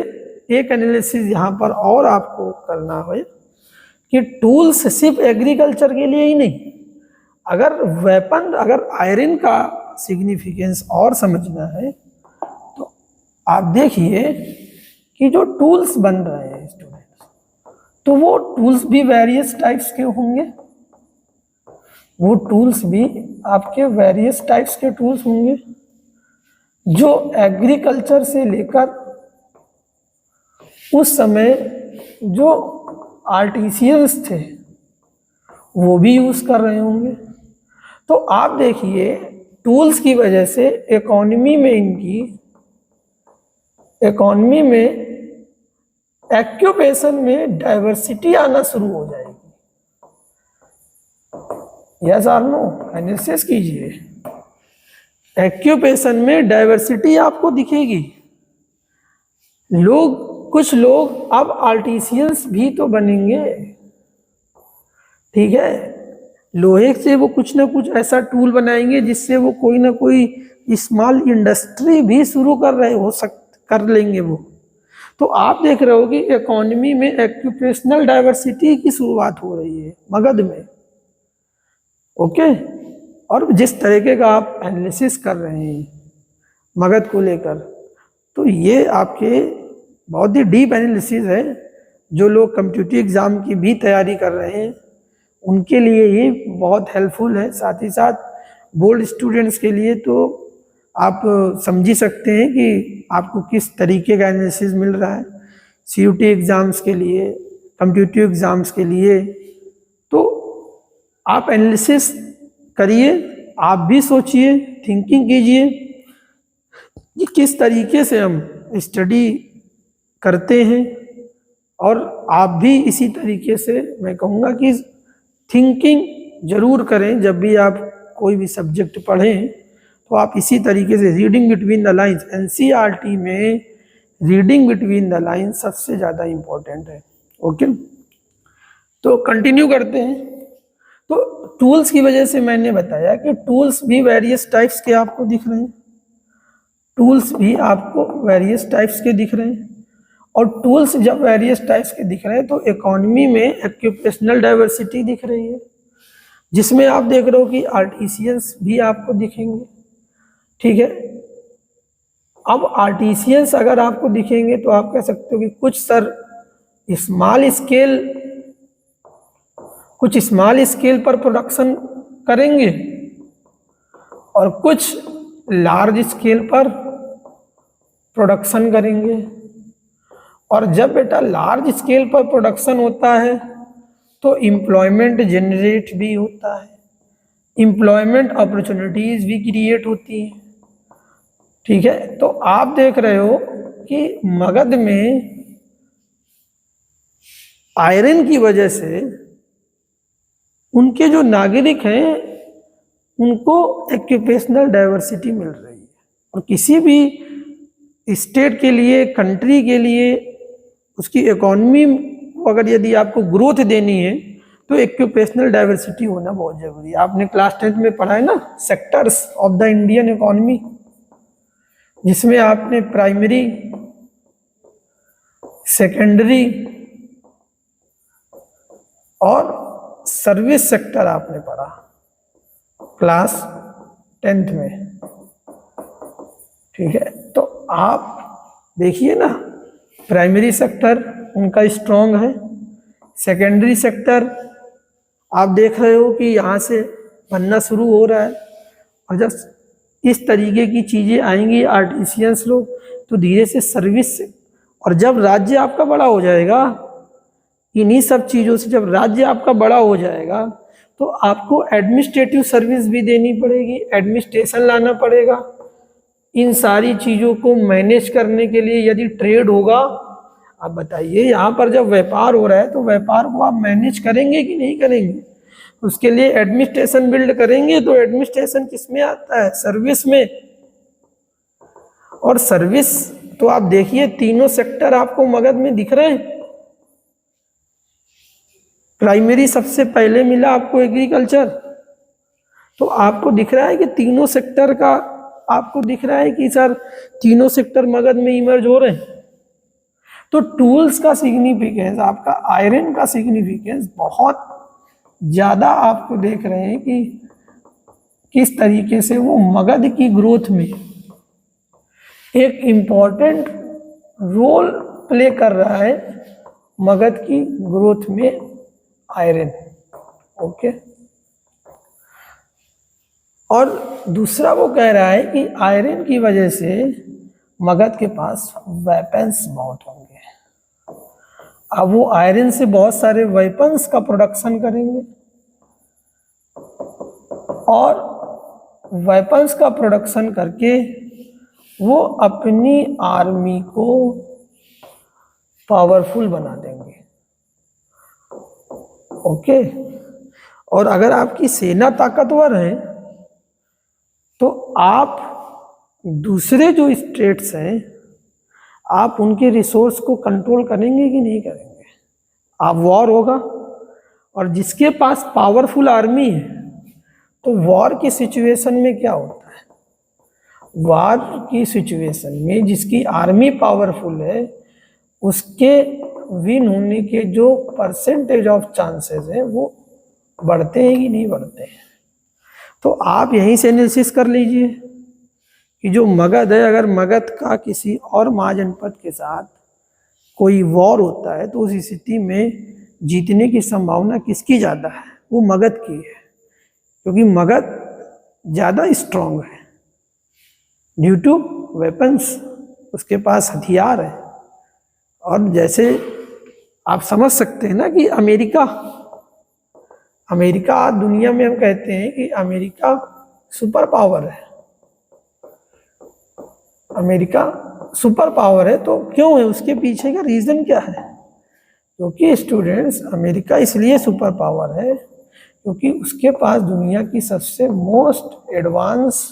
एक एनालिसिस यहाँ पर और आपको करना है कि टूल्स सिर्फ एग्रीकल्चर के लिए ही नहीं, अगर आयरन का सिग्निफिकेंस और समझना है तो आप देखिए कि जो टूल्स बन रहे हैं स्टूडेंट्स, तो वो टूल्स भी वेरियस टाइप्स के होंगे, वो टूल्स भी आपके वेरियस टाइप्स के टूल्स होंगे जो एग्रीकल्चर से लेकर उस समय जो आर्टिसियंस थे वो भी यूज़ कर रहे होंगे। तो आप देखिए टूल्स की वजह से इकोनॉमी में एक्यूपेशन में डाइवर्सिटी आना शुरू हो जाएगी। यस और नो, एनालिसिस कीजिए। एक्यूपेशन में डाइवर्सिटी आपको दिखेगी। कुछ लोग अब आर्टिसियंस भी तो बनेंगे, ठीक है। लोहे से वो कुछ ना कुछ ऐसा टूल बनाएंगे जिससे वो कोई ना कोई स्मॉल इंडस्ट्री भी शुरू कर लेंगे वो। तो आप देख रहे हो कि इकोनॉमी में एक्यूपेशनल डाइवर्सिटी की शुरुआत हो रही है मगध में। ओके, और जिस तरीके का आप एनालिसिस कर रहे हैं मगध को लेकर, तो ये आपके बहुत ही डीप एनालिसिस है। जो लोग कम्पिटिटिव एग्ज़ाम की भी तैयारी कर रहे हैं उनके लिए ये बहुत हेल्पफुल है। साथ ही साथ बोर्ड स्टूडेंट्स के लिए तो आप समझ ही सकते हैं कि आपको किस तरीके का एनालिसिस मिल रहा है CUT एग्ज़ाम्स के लिए, कम्पिटिटिव एग्ज़ाम्स के लिए। तो आप एनालिसिस करिए, आप भी सोचिए, थिंकिंग कीजिए कि किस तरीके से हम स्टडी करते हैं, और आप भी इसी तरीके से मैं कहूँगा कि थिंकिंग जरूर करें। जब भी आप कोई भी सब्जेक्ट पढ़ें तो आप इसी तरीके से reading between the lines, NCERT में रीडिंग बिटवीन द लाइंस सबसे ज़्यादा इम्पोर्टेंट है। ओके, तो कंटिन्यू करते हैं। तो टूल्स की वजह से मैंने बताया कि टूल्स भी वेरियस टाइप्स के आपको दिख रहे हैं, टूल्स भी आपको वेरियस टाइप्स के दिख रहे हैं। और टूल्स जब वेरियस टाइप्स के दिख रहे हैं तो इकोनॉमी में एक्यूपेशनल डाइवर्सिटी दिख रही है, जिसमें आप देख रहे हो कि आर्टिसियंस भी आपको दिखेंगे। ठीक है, अब आर्टिसियंस अगर आपको दिखेंगे तो आप कह सकते हो कि कुछ स्मॉल स्केल पर प्रोडक्शन करेंगे और कुछ लार्ज स्केल पर प्रोडक्शन करेंगे। और जब बेटा लार्ज स्केल पर प्रोडक्शन होता है तो एम्प्लॉयमेंट जनरेट भी होता है, एम्प्लॉयमेंट अपॉर्चुनिटीज भी क्रिएट होती हैं। ठीक है, तो आप देख रहे हो कि मगध में आयरन की वजह से उनके जो नागरिक हैं उनको एक्यूपेशनल डाइवर्सिटी मिल रही है। और किसी भी स्टेट के लिए, कंट्री के लिए, उसकी इकोनॉमी को अगर यदि आपको ग्रोथ देनी है तो एक्यूपेशनल डाइवर्सिटी होना बहुत जरूरी है। आपने क्लास 10th में पढ़ा है ना, sectors of the Indian economy, जिसमें आपने प्राइमरी, सेकेंडरी और सर्विस सेक्टर आपने पढ़ा क्लास 10th में। ठीक है, तो आप देखिए ना, प्राइमरी सेक्टर उनका स्ट्रॉन्ग है, सेकेंडरी सेक्टर आप देख रहे हो कि यहाँ से बनना शुरू हो रहा है। और जब इस तरीके की चीज़ें आएंगी आर्टिसियंस लोग, तो धीरे से सर्विस से, और जब राज्य आपका बड़ा हो जाएगा, इन्हीं सब चीज़ों से जब राज्य आपका बड़ा हो जाएगा तो आपको एडमिनिस्ट्रेटिव सर्विस भी देनी पड़ेगी, एडमिनिस्ट्रेशन लाना पड़ेगा। इन सारी चीज़ों को मैनेज करने के लिए यदि ट्रेड होगा, आप बताइए, यहाँ पर जब व्यापार हो रहा है तो व्यापार को आप मैनेज करेंगे कि नहीं करेंगे? उसके लिए एडमिनिस्ट्रेशन बिल्ड करेंगे। तो एडमिनिस्ट्रेशन किस में आता है? सर्विस में। और सर्विस तो आप देखिए तीनों सेक्टर आपको मगध में दिख रहे हैं। प्राइमरी सबसे पहले मिला आपको एग्रीकल्चर, तो आपको दिख रहा है कि तीनों सेक्टर का आपको दिख रहा है कि सर तीनों सेक्टर मगध में इमर्ज हो रहे हैं। तो टूल्स का सिग्निफिकेंस, आपका आयरन का सिग्निफिकेंस बहुत ज़्यादा आपको देख रहे हैं कि किस तरीके से वो मगध की ग्रोथ में एक इम्पॉर्टेंट रोल प्ले कर रहा है, मगध की ग्रोथ में आयरन। ओके, और दूसरा वो कह रहा है कि आयरन की वजह से मगध के पास वेपन्स बहुत होंगे। अब वो आयरन से बहुत सारे वेपन्स का प्रोडक्शन करेंगे और वेपन्स का प्रोडक्शन करके वो अपनी आर्मी को पावरफुल बना देंगे। ओके, और अगर आपकी सेना ताकतवर है तो आप दूसरे जो स्टेट्स हैं आप उनके रिसोर्स को कंट्रोल करेंगे कि नहीं करेंगे? आप वॉर होगा और जिसके पास पावरफुल आर्मी है, तो वॉर की सिचुएशन में क्या होता है, वॉर की सिचुएशन में जिसकी आर्मी पावरफुल है उसके विन होने के जो परसेंटेज ऑफ चांसेस है वो बढ़ते हैं कि नहीं बढ़ते हैं। तो आप यहीं से एनालिसिस कर लीजिए कि जो मगध है, अगर मगध का किसी और महाजनपद के साथ कोई वॉर होता है तो उस स्थिति में जीतने की संभावना किसकी ज़्यादा है, वो मगध की है, क्योंकि मगध ज़्यादा स्ट्रांग है ड्यू टू वेपन्स, उसके पास हथियार है। और जैसे आप समझ सकते हैं ना कि अमेरिका आज दुनिया में हम कहते हैं कि अमेरिका सुपर पावर है, अमेरिका सुपर पावर है। तो क्यों है, उसके पीछे का रीज़न क्या है? क्योंकि स्टूडेंट्स, अमेरिका इसलिए सुपर पावर है क्योंकि उसके पास दुनिया की सबसे मोस्ट एडवांस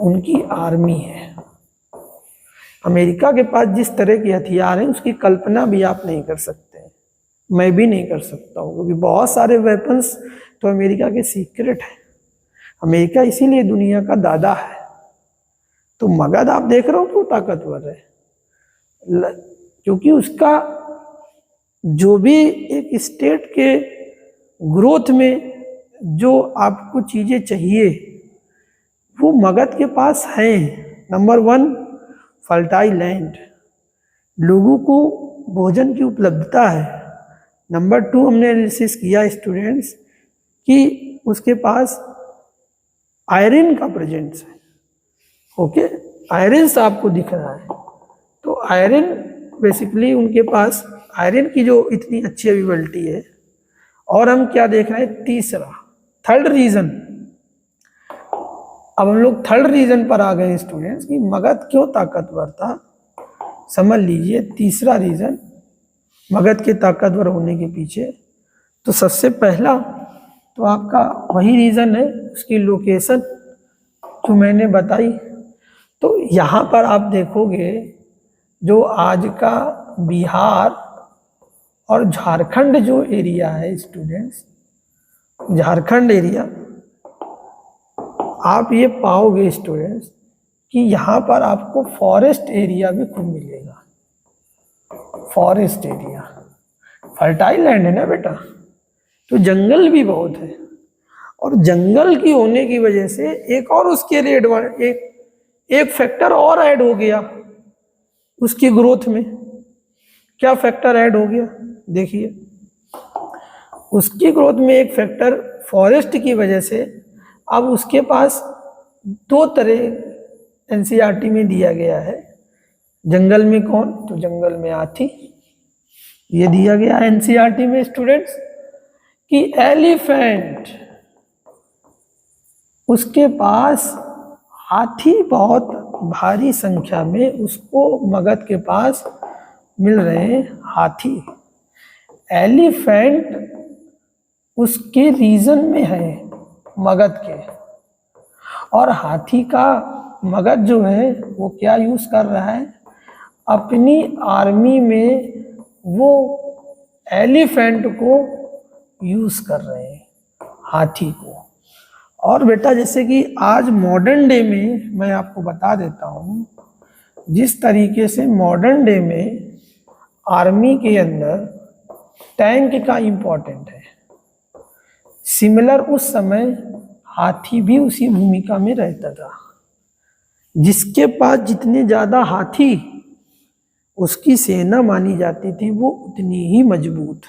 उनकी आर्मी है। अमेरिका के पास जिस तरह के हथियार हैं उसकी कल्पना भी आप नहीं कर सकते, मैं भी नहीं कर सकता हूँ, क्योंकि बहुत सारे वेपन्स तो अमेरिका के सीक्रेट हैं। अमेरिका इसीलिए दुनिया का दादा है। तो मगध आप देख रहे हो क्यों ताकतवर है, क्योंकि उसका जो भी एक स्टेट के ग्रोथ में जो आपको चीज़ें चाहिए वो मगध के पास है। नंबर 1, फर्टाइल लैंड, लोगों को भोजन की उपलब्धता है। नंबर 2, हमने एनालिसिस किया स्टूडेंट्स कि उसके पास आयरन का प्रेजेंस है। ओके, आयरन आपको दिख रहा है, तो आयरन बेसिकली उनके पास आयरन की जो इतनी अच्छी अवेलेबिलिटी है। और हम क्या देख रहे हैं, तीसरा, थर्ड रीजन। अब हम लोग थर्ड रीजन पर आ गए स्टूडेंट्स कि मगध क्यों ताकतवर था। समझ लीजिए तीसरा रीजन मगध के ताकतवर होने के पीछे, तो सबसे पहला तो आपका वही रीजन है, उसकी लोकेशन जो मैंने बताई। तो यहाँ पर आप देखोगे जो आज का बिहार और झारखंड जो एरिया है स्टूडेंट्स, झारखंड एरिया, आप ये पाओगे स्टूडेंट्स कि यहाँ पर आपको फॉरेस्ट एरिया भी खूब मिलेगा। फॉरेस्ट एरिया, फर्टाइल लैंड है ना बेटा, तो जंगल भी बहुत है। और जंगल की होने की वजह से एक और उसके लिए एक फैक्टर और ऐड हो गया उसकी ग्रोथ में। क्या फैक्टर ऐड हो गया, देखिए उसकी ग्रोथ में एक फैक्टर फॉरेस्ट की वजह से अब उसके पास 2 तरह एनसीईआरटी में दिया गया है। जंगल में कौन, तो जंगल में हाथी, ये दिया गया है एनसीईआरटी में स्टूडेंट्स कि एलिफेंट, उसके पास हाथी बहुत भारी संख्या में उसको मगध के पास मिल रहे हैं हाथी। एलिफेंट उसके रीजन में है मगध के, और हाथी का मगध जो है वो क्या यूज कर रहा है अपनी आर्मी में, वो एलिफेंट को यूज कर रहे हैं, हाथी को। और बेटा जैसे कि आज मॉडर्न डे में मैं आपको बता देता हूँ, जिस तरीके से मॉडर्न डे में आर्मी के अंदर टैंक का इम्पोर्टेंट है, सिमिलर उस समय हाथी भी उसी भूमिका में रहता था। जिसके पास जितने ज़्यादा हाथी उसकी सेना मानी जाती थी वो उतनी ही मजबूत।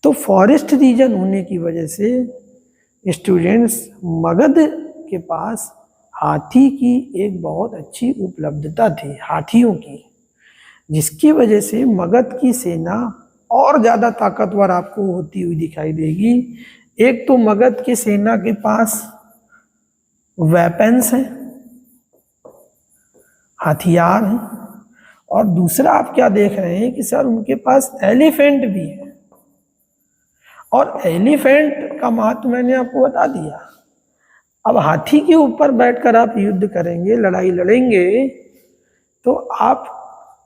तो फॉरेस्ट रीजन होने की वजह से स्टूडेंट्स मगध के पास हाथी की एक बहुत अच्छी उपलब्धता थी, हाथियों की, जिसकी वजह से मगध की सेना और ज़्यादा ताकतवर आपको होती हुई दिखाई देगी। एक तो मगध की सेना के पास वेपन्स हैं, हथियार हैं, और दूसरा आप क्या देख रहे हैं कि सर उनके पास एलिफेंट भी है। और एलिफेंट का महत्व मैंने आपको बता दिया। अब हाथी के ऊपर बैठकर आप युद्ध करेंगे, लड़ाई लड़ेंगे, तो आप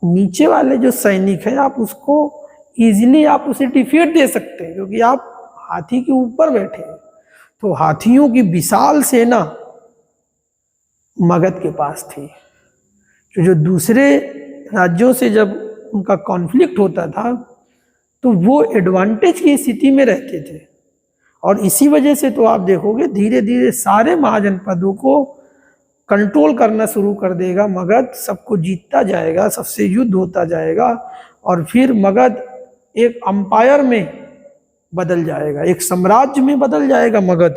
नीचे वाले जो सैनिक हैं आप उसको इजीली आप उसे डिफीट दे सकते हैं, क्योंकि आप हाथी के ऊपर बैठे हैं। तो हाथियों की विशाल सेना मगध के पास थी। तो जो दूसरे राज्यों से जब उनका कॉन्फ्लिक्ट होता था तो वो एडवांटेज की स्थिति में रहते थे, और इसी वजह से तो आप देखोगे धीरे धीरे सारे महाजनपदों को कंट्रोल करना शुरू कर देगा मगध, सबको जीतता जाएगा, सबसे युद्ध होता जाएगा, और फिर मगध एक अंपायर में बदल जाएगा, एक साम्राज्य में बदल जाएगा मगध।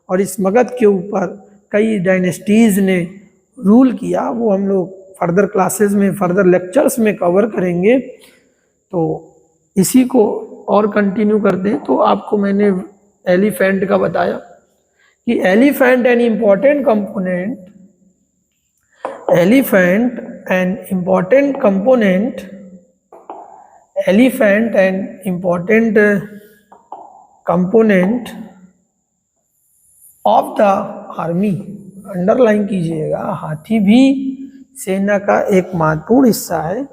और इस मगध के ऊपर कई डायनेस्टीज ने रूल किया, वो हम लोग फर्दर क्लासेस में, फर्दर लेक्चर्स में कवर करेंगे। तो इसी को और कंटिन्यू करते हैं। तो आपको मैंने एलिफेंट का बताया कि elephant an important component, elephant an important component, elephant an important component of the army. Underline कीजिएगा, हाथी भी सेना का एक महत्वपूर्ण हिस्सा है।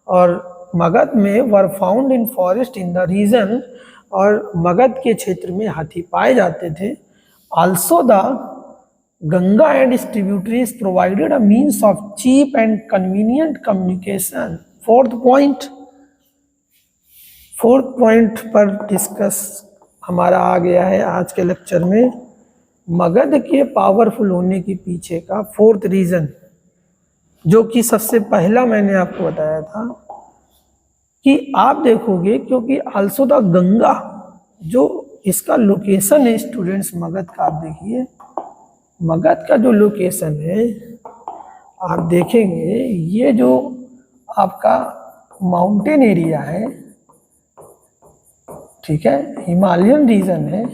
और मगध में were found in forest in the region, और मगध के क्षेत्र में हाथी पाए जाते थे। Also the Ganga and its tributaries provided a means of cheap and convenient communication। Fourth point पर डिस्कस हमारा आ गया है आज के लेक्चर में, मगध के पावरफुल होने के पीछे का फोर्थ रीजन, जो कि सबसे पहला मैंने आपको बताया था कि आप देखोगे, क्योंकि आल्सो द गंगा, जो इसका लोकेशन है स्टूडेंट्स मगध का, आप देखिए मगध का जो लोकेशन है आप देखेंगे, ये जो आपका माउंटेन एरिया है, ठीक है, हिमालयन रीजन है।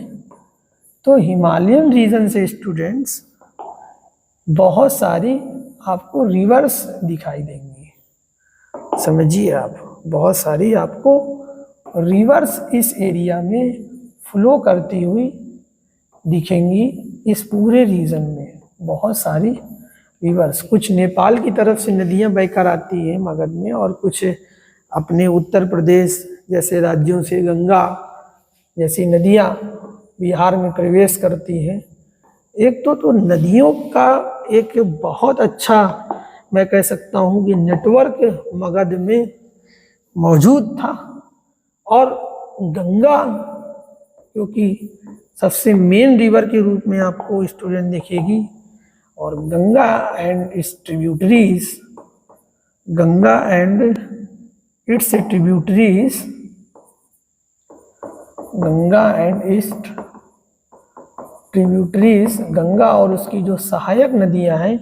तो हिमालयन रीजन से स्टूडेंट्स बहुत सारी आपको रिवर्स दिखाई देंगी, समझिए आप, बहुत सारी आपको रिवर्स इस एरिया में फ्लो करती हुई दिखेंगी। इस पूरे रीजन में बहुत सारी रिवर्स, कुछ नेपाल की तरफ से नदियां बहकर आती हैं मगध में, और कुछ अपने उत्तर प्रदेश जैसे राज्यों से गंगा जैसी नदियां बिहार में प्रवेश करती हैं। एक तो नदियों का एक बहुत अच्छा, मैं कह सकता हूँ कि नेटवर्क मगध में मौजूद था। और गंगा, क्योंकि सबसे मेन रिवर के रूप में आपको स्टूडेंट दिखेगी, और Ganga and it's tributaries, Ganga and it's tributaries, Ganga and it's tributaries, Ganga और उसकी जो सहायक नदियां हैं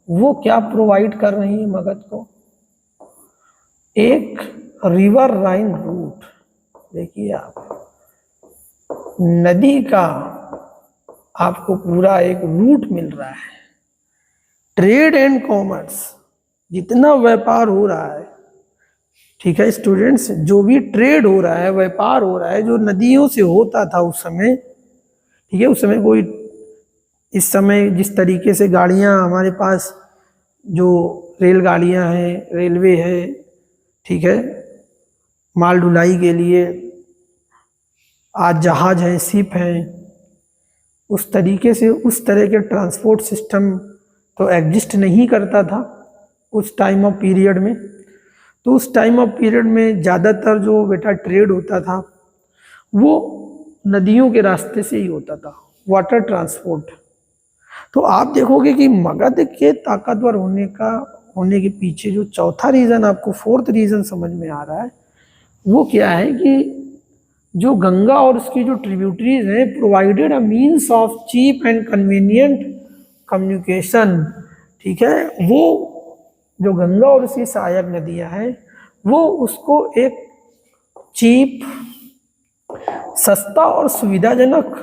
वो क्या प्रोवाइड कर रही है मगध को, एक रिवर राइन रूट। देखिए आप, नदी का आपको पूरा एक रूट मिल रहा है। ट्रेड एंड कॉमर्स, जितना व्यापार हो रहा है, ठीक है स्टूडेंट्स, जो भी ट्रेड हो रहा है, व्यापार हो रहा है, जो नदियों से होता था उस समय, ठीक है, उस समय कोई, इस समय जिस तरीके से गाड़ियां हमारे पास, जो रेलगाड़ियां हैं, रेलवे है, ठीक है, माल ढुलाई के लिए आज जहाज हैं, शिप हैं, उस तरीके से उस तरह के ट्रांसपोर्ट सिस्टम तो एग्जिस्ट नहीं करता था उस टाइम ऑफ पीरियड में। तो उस टाइम ऑफ पीरियड में ज़्यादातर जो बेटा ट्रेड होता था वो नदियों के रास्ते से ही होता था, वाटर ट्रांसपोर्ट। तो आप देखोगे कि मगध के ताकतवर होने के पीछे जो चौथा रीज़न, आपको फोर्थ रीज़न समझ में आ रहा है, वो क्या है कि जो गंगा और उसकी जो ट्रिब्यूटरीज हैं provided a means of cheap and convenient communication, ठीक है, वो जो गंगा और उसकी सहायक नदियां हैं वो उसको एक चीप, सस्ता और सुविधाजनक,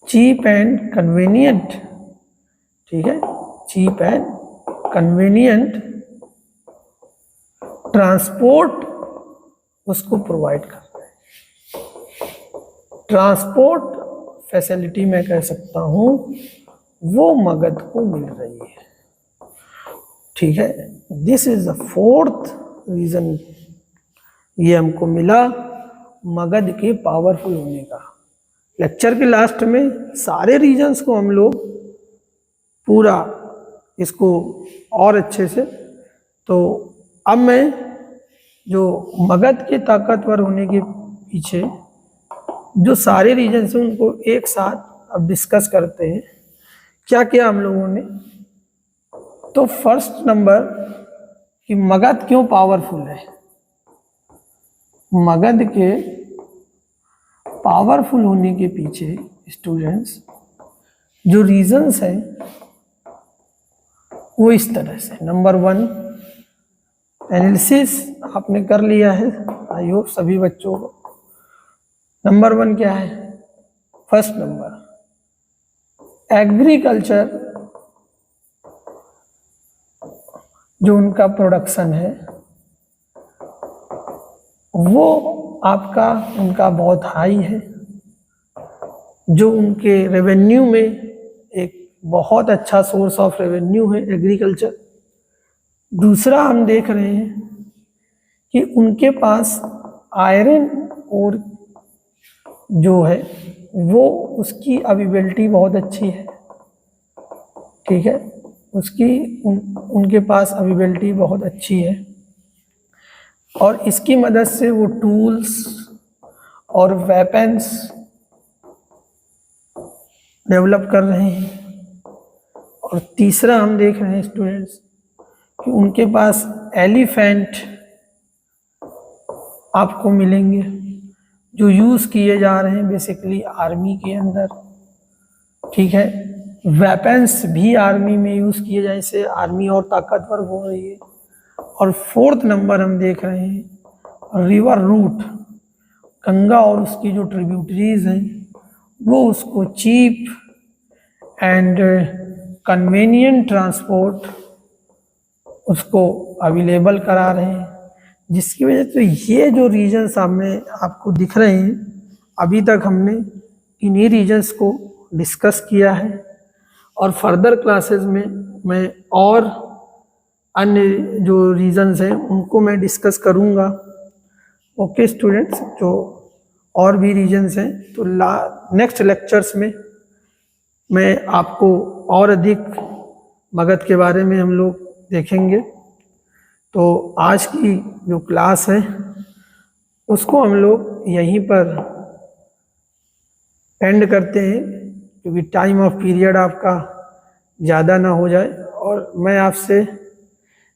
चीप एंड कन्वीनियंट, ठीक है, चीप एंड कन्वीनियंट ट्रांसपोर्ट उसको प्रोवाइड करते हैं। ट्रांसपोर्ट फैसिलिटी मैं कह सकता हूँ वो मगध को मिल रही है, ठीक है। This is the fourth reason ये हमको मिला मगध के पावरफुल होने का। लेक्चर के लास्ट में सारे रीजन्स को हम लोग पूरा इसको और अच्छे से, तो अब मैं जो मगध के ताकतवर होने के पीछे जो सारे रीजन्स हैं उनको एक साथ अब डिस्कस करते हैं। क्या क्या हम लोगों ने, तो फर्स्ट नंबर कि मगध क्यों पावरफुल है। मगध के पावरफुल होने के पीछे स्टूडेंट्स जो रीजंस हैं वो इस तरह से। नंबर 1 एनालिसिस आपने कर लिया है, आई होप सभी बच्चों को। नंबर 1 क्या है, फर्स्ट नंबर एग्रीकल्चर, जो उनका प्रोडक्शन है वो आपका उनका बहुत हाई है, जो उनके रेवेन्यू में एक बहुत अच्छा सोर्स ऑफ रेवेन्यू है एग्रीकल्चर। दूसरा हम देख रहे हैं कि उनके पास आयरन और जो है वो उसकी अवेलेबिलिटी बहुत अच्छी है, ठीक है, उनके पास अवेलेबिलिटी बहुत अच्छी है और इसकी मदद से वो टूल्स और वेपन्स डेवलप कर रहे हैं। और तीसरा हम देख रहे हैं स्टूडेंट्स कि उनके पास एलिफेंट आपको मिलेंगे जो यूज़ किए जा रहे हैं बेसिकली आर्मी के अंदर, ठीक है। वेपन्स भी आर्मी में यूज़ किए जाए, इससे आर्मी और ताकतवर हो रही है। और फोर्थ नंबर हम देख रहे हैं रिवर रूट, गंगा और उसकी जो ट्रिब्यूटरीज हैं वो उसको चीप एंड कन्वीनियंट ट्रांसपोर्ट उसको अवेलेबल करा रहे हैं, जिसकी वजह से ये जो रीजन सामने आपको दिख रहे हैं, अभी तक हमने इन्हीं रीजन्स को डिस्कस किया है और फर्दर क्लासेस में मैं और अन्य जो रीजन्स हैं उनको मैं डिस्कस करूँगा। ओके स्टूडेंट्स, जो और भी रीजन्स हैं तो नेक्स्ट लेक्चर्स में मैं आपको और अधिक मगध के बारे में हम लोग देखेंगे। तो आज की जो क्लास है उसको हम लोग यहीं पर एंड करते हैं, क्योंकि टाइम ऑफ पीरियड आपका ज़्यादा ना हो जाए। और मैं आपसे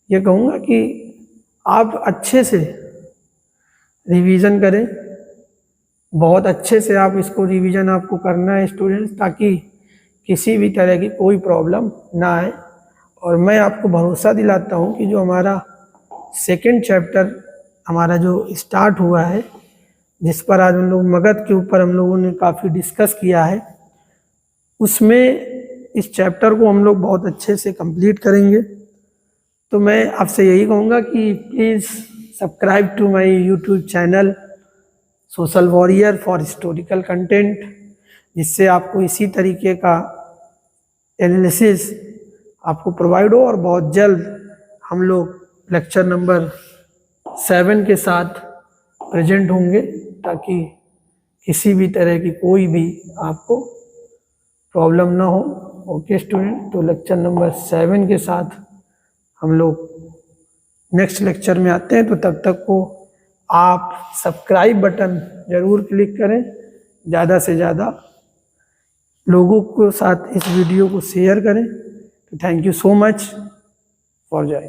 ये कहूँगा कि आप अच्छे से रिवीजन करें, बहुत अच्छे से आप इसको रिवीजन आपको करना है स्टूडेंट्स, ताकि किसी भी तरह की कोई प्रॉब्लम ना आए। और मैं आपको भरोसा दिलाता हूँ कि जो हमारा सेकंड चैप्टर हमारा जो स्टार्ट हुआ है, जिस पर आज हम लोग मगध के ऊपर हम लोगों ने काफ़ी डिस्कस किया है, उसमें इस चैप्टर को हम लोग बहुत अच्छे से कंप्लीट करेंगे। तो मैं आपसे यही कहूँगा कि please subscribe to my YouTube channel social warrior for historical content, जिससे आपको इसी तरीके का एनालिसिस आपको प्रोवाइड हो। और बहुत जल्द हम लोग लेक्चर नंबर 7 के साथ प्रेजेंट होंगे, ताकि किसी भी तरह की कोई भी आपको प्रॉब्लम ना हो। ओके स्टूडेंट, तो लेक्चर नंबर 7 के साथ हम लोग नेक्स्ट लेक्चर में आते हैं। तो तब तक को आप सब्सक्राइब बटन ज़रूर क्लिक करें, ज़्यादा से ज़्यादा लोगों को साथ इस वीडियो को शेयर करें। तो thank you so much for joining.